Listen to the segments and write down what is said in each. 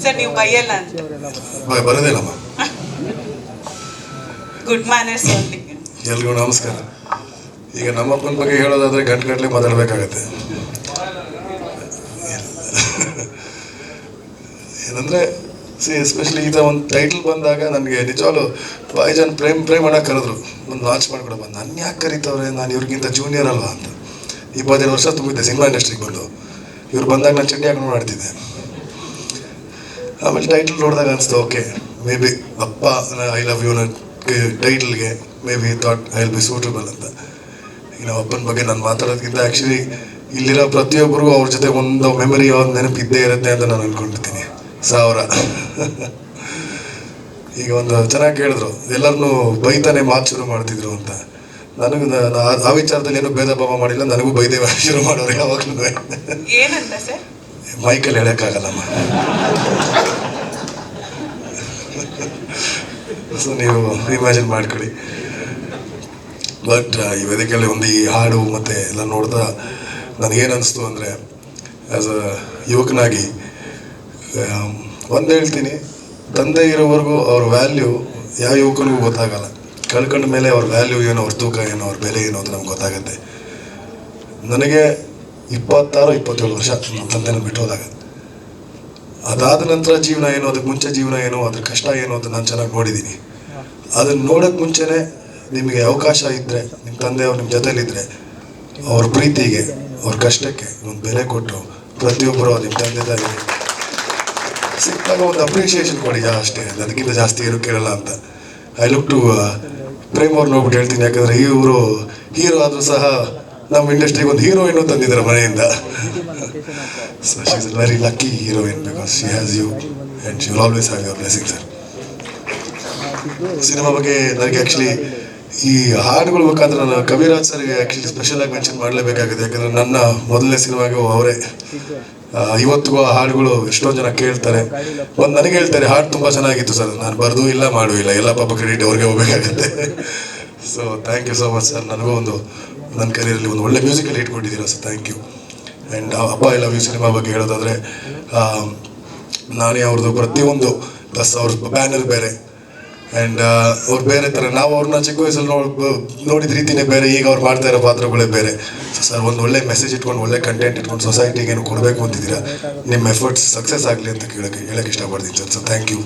Sir ನೀವು ಬೈಯಲ್ಲ ಅಂತ. ಬರೋದಿಲ್ಲಮ್ಮ. Good manners only. ಎಲ್ರಿಗೂ ನಮಸ್ಕಾರ. ಈಗ ನಮ್ಮಪ್ಪನ ಬಗ್ಗೆ ಹೇಳೋದಾದ್ರೆ ಗಂಟೆ ಮಾತಾಡಬೇಕಾಗತ್ತೆ. ಏನಂದರೆ ಎಸ್ಪೆಷಲಿ ಈ ಥರ ಒಂದು ಟೈಟಲ್ ಬಂದಾಗ ನನಗೆ ನಿಜವಾಗ್ಲೂ ಬಾಯ್ಜಾನ್ ಪ್ರೇಮ್ ಅಣ್ಣ ಕರೆದ್ರು, ಒಂದು ಲಾಂಚ್ ಮಾಡ್ಕೊಡೋ ಬಂದು. ನನ್ನ ಯಾಕೆ ಕರೀತವ್ರೆ, ನಾನು ಇವ್ರಿಗಿಂತ ಜೂನಿಯರ್ ಅಲ್ವಾ ಅಂತ. 22 ವರ್ಷ ತುಂಬಿದ್ದೆ ಸಿನಿಮಾ ಇಂಡಸ್ಟ್ರಿಗೆ ಬಂದು. ಇವ್ರು ಬಂದಾಗ ನಾನು ಚಂಡಿ ಹಾಕೊಂಡು ಮಾಡ್ತಿದ್ದೆ. ಆಮೇಲೆ ಟೈಟಲ್ ನೋಡಿದಾಗ ಅನಿಸ್ತು, okay maybe Appa I love you ಟೈಟಲ್ಗೆ maybe thought I will be suitable ಅಂತ. ಈಗ ನಾವು ಅಪ್ಪನ ಬಗ್ಗೆ ನಾನು ಮಾತಾಡೋದಕ್ಕಿಂತ ಆ್ಯಕ್ಚುಲಿ ಇಲ್ಲಿರೋ ಪ್ರತಿಯೊಬ್ಬರಿಗೂ ಅವ್ರ ಜೊತೆ ಒಂದು ಮೆಮರಿ ಒಂದು ನೆನಪು ಇದ್ದೇ ಇರುತ್ತೆ ಅಂತ ನಾನು ಅಂದ್ಕೊಂಡಿರ್ತೀನಿ. 1000 ಈಗ ಒಂದು ಚೆನ್ನಾಗಿ ಕೇಳಿದ್ರು, ಎಲ್ಲರನ್ನೂ ಬೈತಾನೆ ಮಾತು ಶುರು ಮಾಡ್ತಿದ್ರು ಅಂತ. ನನಗೂ ಆ ವಿಚಾರದಲ್ಲಿ ಏನೂ ಭೇದ ಭಾವ ಮಾಡಿಲ್ಲ, ನನಗೂ ಬೈದೇ ಶುರು ಮಾಡೋರು ಯಾವಾಗಲೂ. ಏನಂತ ಸರ್? ಮೈಕಲ್ಲಿ ಹೇಳೋಕ್ಕಾಗಲ್ಲಮ್ಮ. ಸೊ ನೀವು ಇಮ್ಯಾಜಿನ್ ಮಾಡ್ಕೊಳ್ಳಿ. ಬಟ್ ಈ ವೇದಿಕೆಯಲ್ಲಿ ಒಂದು ಈ ಹಾಡು ಮತ್ತು ಎಲ್ಲ ನೋಡ್ತಾ ನನಗೇನು ಅನಿಸ್ತು ಅಂದರೆ, ಆ್ಯಸ್ ಅ ಯುವಕನಾಗಿ ಒಂದು ಹೇಳ್ತೀನಿ, ತಂದೆ ಇರೋವರೆಗೂ ಅವ್ರ ವ್ಯಾಲ್ಯೂ ಯಾವ ಯುವಕನಿಗೂ ಗೊತ್ತಾಗಲ್ಲ. ಕಳ್ಕೊಂಡ ಮೇಲೆ ಅವ್ರ ವ್ಯಾಲ್ಯೂ ಏನು, ಅವ್ರ ತೂಕ ಏನು, ಅವ್ರ ಬೆಲೆ ಏನು ಅಂತ ನಮ್ಗೆ ಗೊತ್ತಾಗುತ್ತೆ. ನನಗೆ 26-27 ವರ್ಷ ನಮ್ಮ ತಂದೆನ ಬಿಟ್ಟು ಹೋದಾಗ, ಅದಾದ ನಂತರ ಜೀವನ ಏನು, ಅದಕ್ಕೆ ಮುಂಚೆ ಜೀವನ ಏನು, ಅದ್ರ ಕಷ್ಟ ಏನು ಅಂತ ನಾನು ಚೆನ್ನಾಗಿ ನೋಡಿದ್ದೀನಿ. ಅದನ್ನು ನೋಡೋಕ್ಕೆ ಮುಂಚೆನೇ ನಿಮಗೆ ಅವಕಾಶ ಇದ್ದರೆ, ನಿಮ್ಮ ತಂದೆಯವ್ರು ನಿಮ್ಮ ಜೊತೆಲಿದ್ದರೆ, ಅವ್ರ ಪ್ರೀತಿಗೆ, ಅವ್ರ ಕಷ್ಟಕ್ಕೆ ಒಂದು ಬೆಲೆ ಕೊಟ್ಟು ಪ್ರತಿಯೊಬ್ಬರು ನಿಮ್ಮ ತಂದೆ ತಾಯಿಗೆ ಸಿಕ್ಕಾಗ ಒಂದು ಅಪ್ರಿಷಿಯೇಷನ್ ಕೊಡಿ ಅಷ್ಟೇ. ಅದಕ್ಕಿಂತ ಜಾಸ್ತಿ ಏನು ಕೇಳಲ್ಲ ಅಂತ. ಐ ಲುಕ್ ಟು ಪ್ರೇಮ್ ಅವ್ರು ನೋಡ್ಬಿಟ್ಟು ಹೇಳ್ತೀನಿ, ಯಾಕಂದರೆ ಇವರು ಹೀರೋ ಆದರೂ ಸಹ ನಮ್ಮ ಇಂಡಸ್ಟ್ರಿಗೆ ಒಂದು ಹೀರೋಯಿನ್ ತಂದಿದ್ದಾರೆ ಮನೆಯಿಂದ. So she is a very lucky heroine because she has you and she will always have your blessing sir. Cinema ಬಗ್ಗೆ ನನಗೆ ಆ್ಯಕ್ಚುಲಿ ಈ ಹಾಡುಗಳ ಮುಖಾಂತರ ನಾನು ಕವಿರಾಜ್ ಸರ್ಗೆ ಆ್ಯಕ್ಚುಲಿ ಸ್ಪೆಷಲಾಗಿ ಮೆನ್ಷನ್ ಮಾಡಲೇಬೇಕಾಗಿದೆ. ಯಾಕಂದರೆ ನನ್ನ ಮೊದಲನೇ ಸಿನಿಮಾಗೆ ಅವರೇ. ಇವತ್ತಿಗೂ ಆ ಹಾಡುಗಳು ಎಷ್ಟೊಂದು ಜನ ಕೇಳ್ತಾರೆ, ಒಂದು ನನಗೆ ಹೇಳ್ತಾರೆ ಹಾಡು ತುಂಬ ಚೆನ್ನಾಗಿತ್ತು ಸರ್, ನಾನು ಬರೆದು ಇಲ್ಲ ಮಾಡೂ ಇಲ್ಲ, ಎಲ್ಲ ಪಾಪ ಕ್ರೆಡಿಟ್ ಅವ್ರಿಗೆ ಹೋಗಬೇಕಾಗತ್ತೆ. So thank you so much sir. ನನಗೂ ಒಂದು ನನ್ನ ಕರಿಯರಲ್ಲಿ ಒಂದು ಒಳ್ಳೆ ಮ್ಯೂಸಿಕಲ್ಲಿ ಇಟ್ಕೊಂಡಿದ್ದೀರಾ sir, thank you. And Appa I love you cinema ಬಗ್ಗೆ ಹೇಳೋದಾದರೆ, ನಾನೇ ಅವ್ರದ್ದು ಪ್ರತಿಯೊಂದು ಪ್ಲಸ್ ಅವ್ರ ಬ್ಯಾನರ್ ಬೇರೆ ಆ್ಯಂಡ್ ಅವ್ರು ಬೇರೆ ಥರ. ನಾವು ಅವ್ರನ್ನ ಚಿಕ್ಕ ವಯಸ್ಸಲ್ಲಿ ನೋಡಿದ ರೀತಿಯೇ ಬೇರೆ, ಈಗ ಅವ್ರು ಮಾಡ್ತಾ ಇರೋ ಪಾತ್ರಗಳೇ ಬೇರೆ. ಸರ್ ಒಂದು ಒಳ್ಳೆ ಮೆಸೇಜ್ ಇಟ್ಕೊಂಡು, ಒಳ್ಳೆ ಕಂಟೆಂಟ್ ಇಟ್ಕೊಂಡು ಸೊಸೈಟಿಗೆ ಏನು ಕೊಡಬೇಕು ಅಂತಿದ್ದೀರಾ, ನಿಮ್ಮ ಎಫರ್ಟ್ಸ್ ಸಕ್ಸಸ್ ಆಗಲಿ ಅಂತ ಹೇಳಕ್ಕೆ ಇಷ್ಟಪಡ್ತೀನಿ sir. So thank you.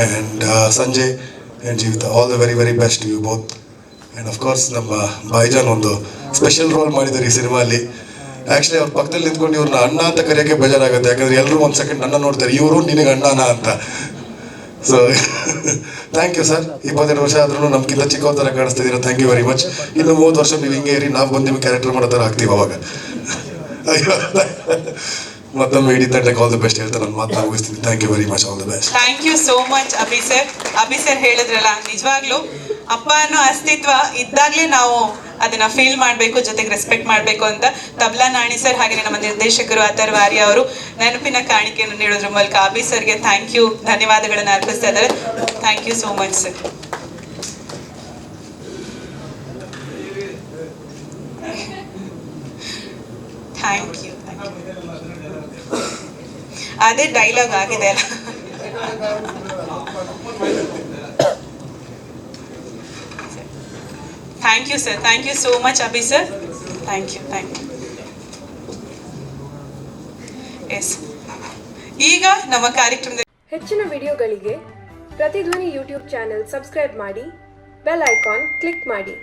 And Sanjay and Jeevitha, all the very very best you both. And of course ನಮ್ಮ ಬಾಯ್ಜಾನ್ ಒಂದು ಸ್ಪೆಷಲ್ ರೋಲ್ ಮಾಡಿದ್ದಾರೆ ಈ ಸಿನಿಮಾಲಿ. ಆ್ಯಕ್ಚುಲಿ ಅವ್ರ ಪಕ್ಕದಲ್ಲಿ ನಿಂತ್ಕೊಂಡು ಇವ್ರನ್ನ ಅಣ್ಣ ಅಂತ ಕರೆಯೋಕ್ಕೆ ಬೇಜಾರಾಗುತ್ತೆ, ಯಾಕಂದರೆ ಎಲ್ಲರೂ ಒಂದು ಸೆಕೆಂಡ್ ನನ್ನ ನೋಡ್ತಾರೆ, ಇವರು ನಿನಗೆ ಅಣ್ಣನ ಅಂತ. So thank you sir. 22 ವರ್ಷ ಆದ್ರೂ ನಮ್ಗಿಂತ ಚಿಕ್ಕವ್ರ ಥರ ಕಾಣಿಸ್ತಿದ್ದೀರಾ, ಥ್ಯಾಂಕ್ ಯು ವೆರಿ ಮಚ್. ಇನ್ನು 30 ವರ್ಷ ನೀವು ಹಿಂಗೆ ಇರಿ, ನಾವು ಬಂದು ನಿಮ್ಗೆ ಕ್ಯಾರೆಕ್ಟರ್ ಮಾಡೋ ಥರ ಆಗ್ತೀವಿ ಅವಾಗ. ಮತ್ತೊಮ್ಮೆ ಇಡೀ ತಂಡಕ್ಕೆ ಆಲ್ ದ ಬೆಸ್ಟ್ ಹೇಳ್ತಾ ನಾನು ಮಾತನ್ನ ಮುಗಿಸ್ತೀನಿ. Thank you very much, all the best. Thank you so much Abhi sir. Abhi sir ಹೇಳಿದ್ರಲ್ಲ, ನಿಜವಾಗ್ಲೂ ಅಪ್ಪ ಅನ್ನೋ ಅಸ್ತಿತ್ವ ಇದ್ದಾಗಲೇ ನಾವು ಅದನ್ನ ಫೀಲ್ ಮಾಡಬೇಕು, ಜೊತೆಗೆ ರೆಸ್ಪೆಕ್ಟ್ ಮಾಡಬೇಕು ಅಂತ ತಬ್ಲಾ ನಾಣಿ ಸರ್ ಹಾಗೆ ನಮ್ಮ ನಿರ್ದೇಶಕರು ಅಥರ್ವ ಆರ್ಯ ಅವರು ನೆನಪಿನ ಕಾಣಿಕೆಯನ್ನು ನೀಡೋದ್ರ ಮೂಲಕ ಅಭಿ ಸರ್ಗೆ ಥ್ಯಾಂಕ್ ಯು, ಧನ್ಯವಾದಗಳನ್ನು ಅರ್ಪಿಸ್ತಾ ಇದ್ದಾರೆ. Thank you so much sir. Thank you. ಅದೇ ಡೈಲಾಗ್ ಆಗಿದೆ ಅಲ್ಲ. Thank you sir. Thank you so much Abhi sir. Thank you. Yes, ಈಗ ನಮ್ಮ ಕಾರ್ಯಕ್ರಮದಲ್ಲಿ ಹೆಚ್ಚಿನ ವಿಡಿಯೋಗಳಿಗೆ ಪ್ರತಿಧ್ವನಿ ಯೂಟ್ಯೂಬ್ ಚಾನೆಲ್ ಸಬ್ಸ್ಕ್ರೈಬ್ ಮಾಡಿ, ಬೆಲ್ ಐಕಾನ್ ಕ್ಲಿಕ್ ಮಾಡಿ.